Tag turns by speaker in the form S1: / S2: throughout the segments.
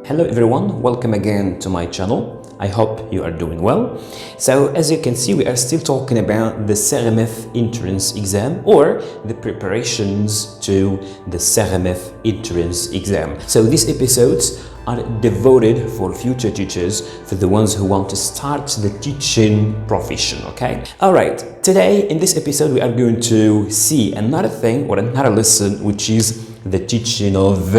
S1: Hello everyone, welcome again to my channel. I hope you are doing well. So as you can see, we are still talking about the CRMEF entrance exam or the preparations to the CRMEF entrance exam. So these episodes are devoted for future teachers, for the ones who want to start the teaching profession, okay? All right, today in this episode we are going to see another thing or another lesson, which is the teaching of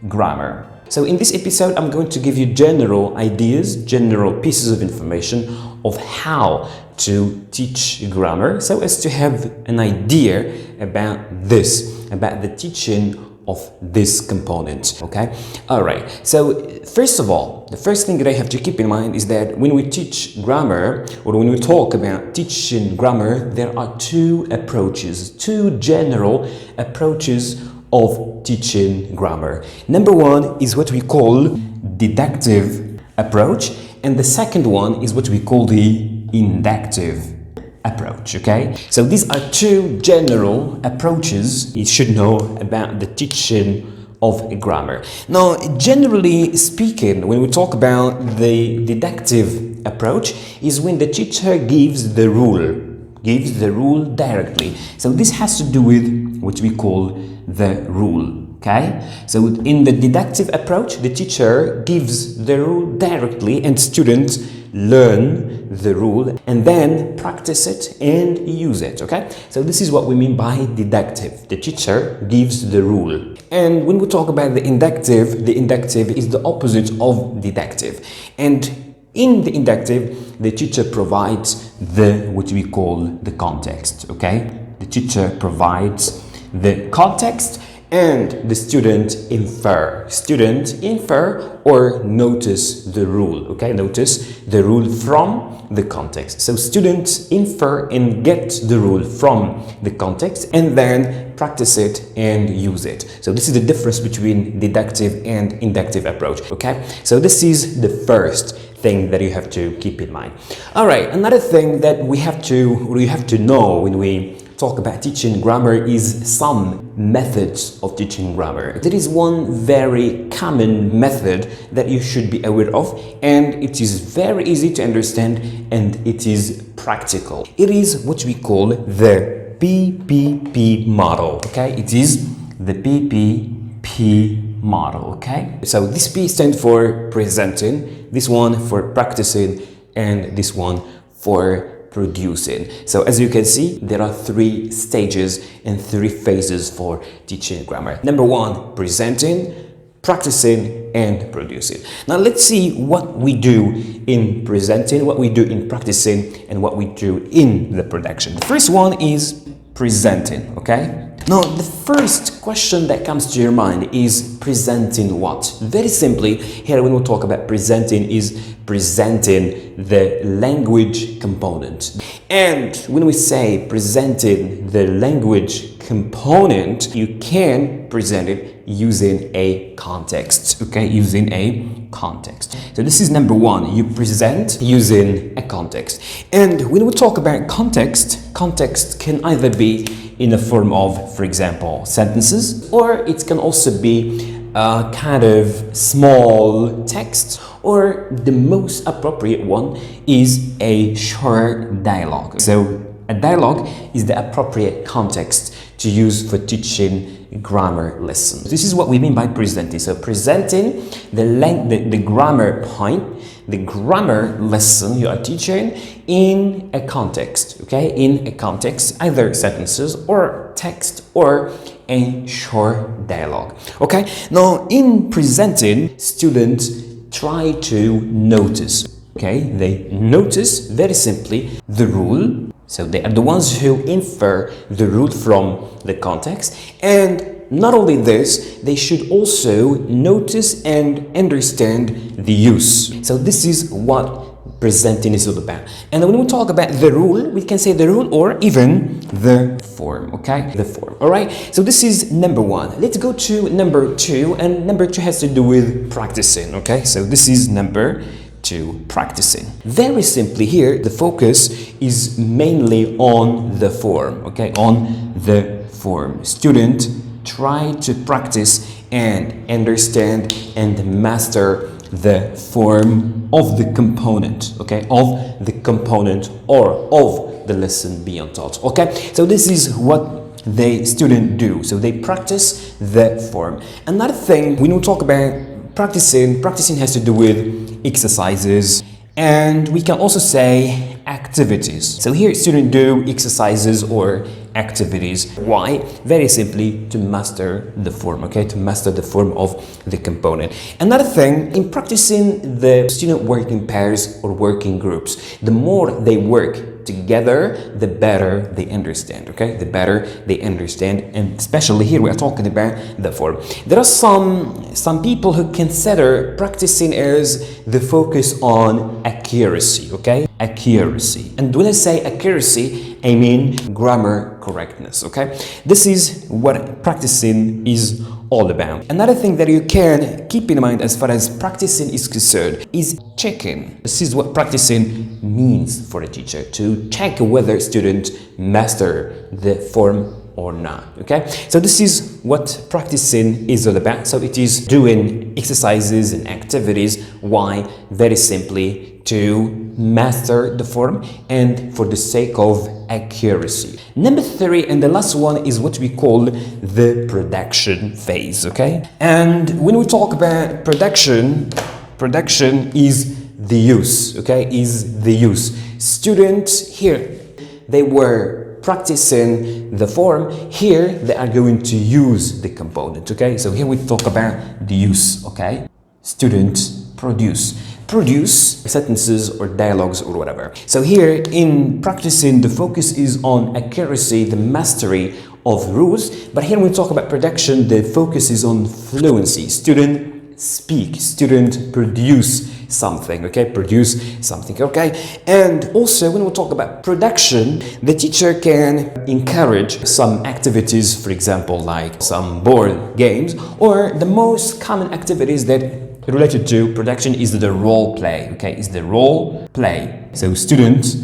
S1: grammar. So in this episode, I'm going to give you general ideas, general pieces of information of how to teach grammar, so as to have an idea about this, about the teaching of this component, okay? All right, so first of all, the first thing that I have to keep in mind is that when we teach grammar, or when we talk about teaching grammar, there are two approaches, two general approaches of teaching grammar. Number one is what we call deductive approach, and the second one is what we call the inductive approach, okay? So these are two general approaches you should know about the teaching of grammar. Now, generally speaking, when we talk about the deductive approach, is when the teacher gives the rule directly. So this has to do with what we call the rule, okay? So in the deductive approach, the teacher gives the rule directly and students learn the rule and then practice it and use it, okay? So this is what we mean by deductive. The teacher gives the rule. And when we talk about the inductive is the opposite of deductive. And in the inductive, the teacher provides what we call the context, okay? The teacher provides the context and the student infer or notice the rule, okay? Notice the rule from the context. So students infer and get the rule from the context and then practice it and use it. So this is the difference between deductive and inductive approach, okay? So this is the first thing that you have to keep in mind. All right, another thing that we have to know when we talk about teaching grammar is some methods of teaching grammar. There is one very common method that you should be aware of, and it is very easy to understand and it is practical. It is what we call the PPP model, okay? It is the PPP model, okay? So this P stands for presenting, this one for practicing, and this one for producing. So as you can see, there are three stages and three phases for teaching grammar. Number one, presenting, practicing, and producing. Now let's see what we do in presenting, what we do in practicing, and what we do in the production. The first one is presenting, okay? Now, the first question that comes to your mind is presenting what? Very simply, here when we talk about presenting is presenting the language component. And when we say presenting the language component, you can present it using a context, okay? Using a context. So this is number one, you present using a context. And when we talk about context, context can either be in the form of, for example, sentences, or it can also be a kind of small text, or the most appropriate one is a short dialogue. So a dialogue is the appropriate context to use for teaching grammar lessons. This is what we mean by presenting. So presenting the grammar point, the grammar lesson you are teaching in a context, okay? In a context, either sentences or text or a short dialogue, okay? Now, in presenting, students try to notice, okay? They notice very simply the rule. So they are the ones who infer the rule from the context, and not only this, they should also notice and understand the use. So this is what presenting is all about. And when we talk about the rule, we can say the rule or even the form, okay? The form, all right? So this is number one. Let's go to number two, and number two has to do with practicing, okay? So this is number two, practicing. Very simply here, the focus is mainly on the form, okay? On the form. Student try to practice and understand and master the form of the component, okay, of the component or of the lesson being taught, okay? So this is what the student do. So they practice the form. Another thing, when we talk about practicing has to do with exercises, and we can also say activities. So here students do exercises or activities. Why? Very simply to master the form, okay? To master the form of the component. Another thing, in practicing, the student work in pairs or work in groups. The more they work together, the better they understand, okay? The better they understand, and especially here we are talking about the form. There are some people who consider practicing as the focus on accuracy, okay? Accuracy. And when I say accuracy, I mean grammar correctness, okay? This is what practicing is all about. Another thing that you can keep in mind as far as practicing is concerned is checking. This is what practicing means for a teacher, to check whether students master the form or not, okay? So this is what practicing is all about. So it is doing exercises and activities. Why? Very simply to master the form and for the sake of accuracy. Number 3, and the last one, is what we call the production phase, okay? And when we talk about production is the use, okay? Is the use. Students here, they were practicing the form. Here they are going to use the component, okay? So here we talk about the use, okay? Students produce sentences or dialogues or whatever. So here in practicing, the focus is on accuracy, the mastery of rules. But here when we talk about production, the focus is on fluency. Student speak, student produce something, okay? Produce something, okay? And also when we talk about production, the teacher can encourage some activities, for example, like some board games, or the most common activities that related to production is the role play, okay? Is the role play. So students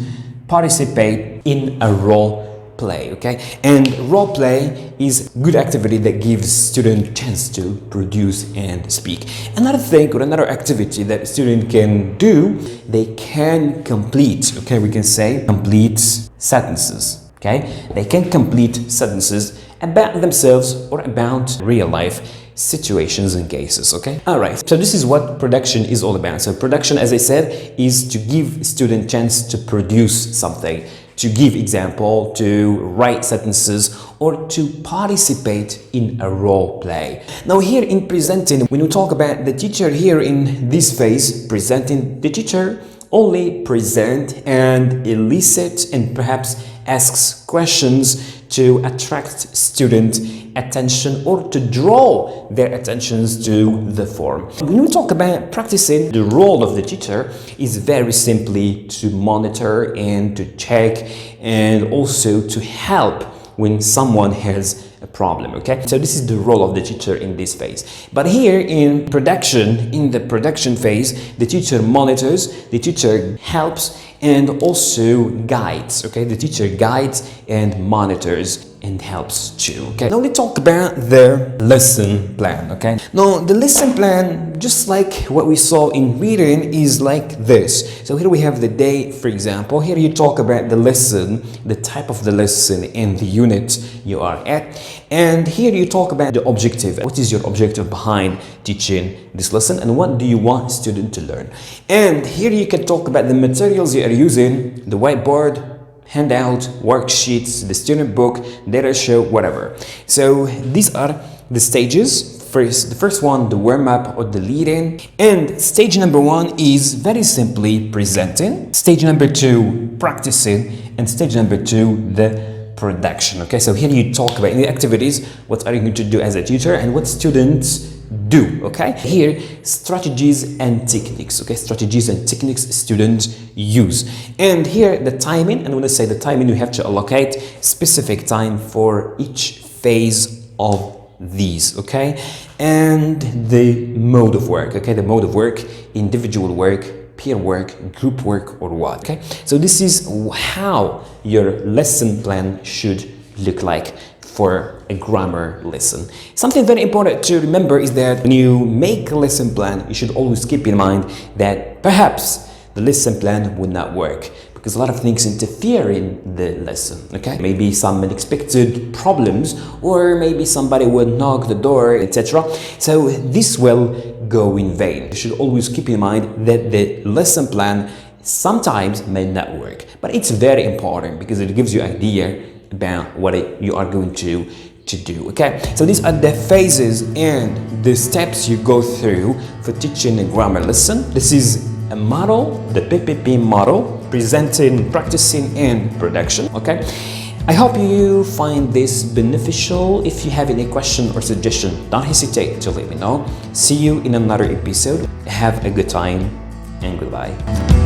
S1: participate in a role play, okay? And role play is good activity that gives student chance to produce and speak. Another thing or another activity that student can do, they can complete, okay? We can say complete sentences, okay? They can complete sentences about themselves or about real life situations and cases, okay? All right, so this is what production is all about. So production, as I said, is to give student chance to produce something, to give example, to write sentences, or to participate in a role play. Now here in presenting, when we talk about the teacher here in this phase, presenting, the teacher only present and elicit and perhaps asks questions to attract student attention or to draw their attentions to the form. When we talk about practicing, the role of the teacher is very simply to monitor and to check and also to help when someone has a problem, okay? So this is the role of the teacher in this phase. But here in production, in the production phase, the teacher monitors, the teacher helps and also guides, okay? The teacher guides and monitors and helps too, okay? Now let's talk about the lesson plan, okay? Now the lesson plan, just like what we saw in reading, is like this. So here we have the day, for example. Here you talk about the lesson, the type of the lesson and the unit you are at. And here you talk about the objective. What is your objective behind teaching this lesson and what do you want students to learn? And here you can talk about the materials you are using, the whiteboard, handout, worksheets, the student book, data show, whatever. So these are the stages. The first one, the warm-up or the lead-in. And stage number 1 is very simply presenting. Stage number 2, practicing. And stage number 2, the production. Okay, so here you talk about in the activities, what are you going to do as a teacher and what students do, okay? Here, strategies and techniques, okay? Strategies and techniques students use. And here, the timing, and when I say the timing, you have to allocate specific time for each phase of these, okay? And the mode of work, okay? The mode of work, individual work, peer work, group work, or what, okay? So this is how your lesson plan should look like for a grammar lesson. Something very important to remember is that when you make a lesson plan, you should always keep in mind that perhaps the lesson plan would not work because a lot of things interfere in the lesson, okay? Maybe some unexpected problems, or maybe somebody will knock the door, etc. So this will go in vain. You should always keep in mind that the lesson plan sometimes may not work, but it's very important because it gives you an idea about what you are going to do, okay? So these are the phases and the steps you go through for teaching a grammar lesson. This is a model, the PPP model, presenting, practicing, and production, okay? I hope you find this beneficial. If you have any question or suggestion, don't hesitate to let me know. See you in another episode. Have a good time and goodbye.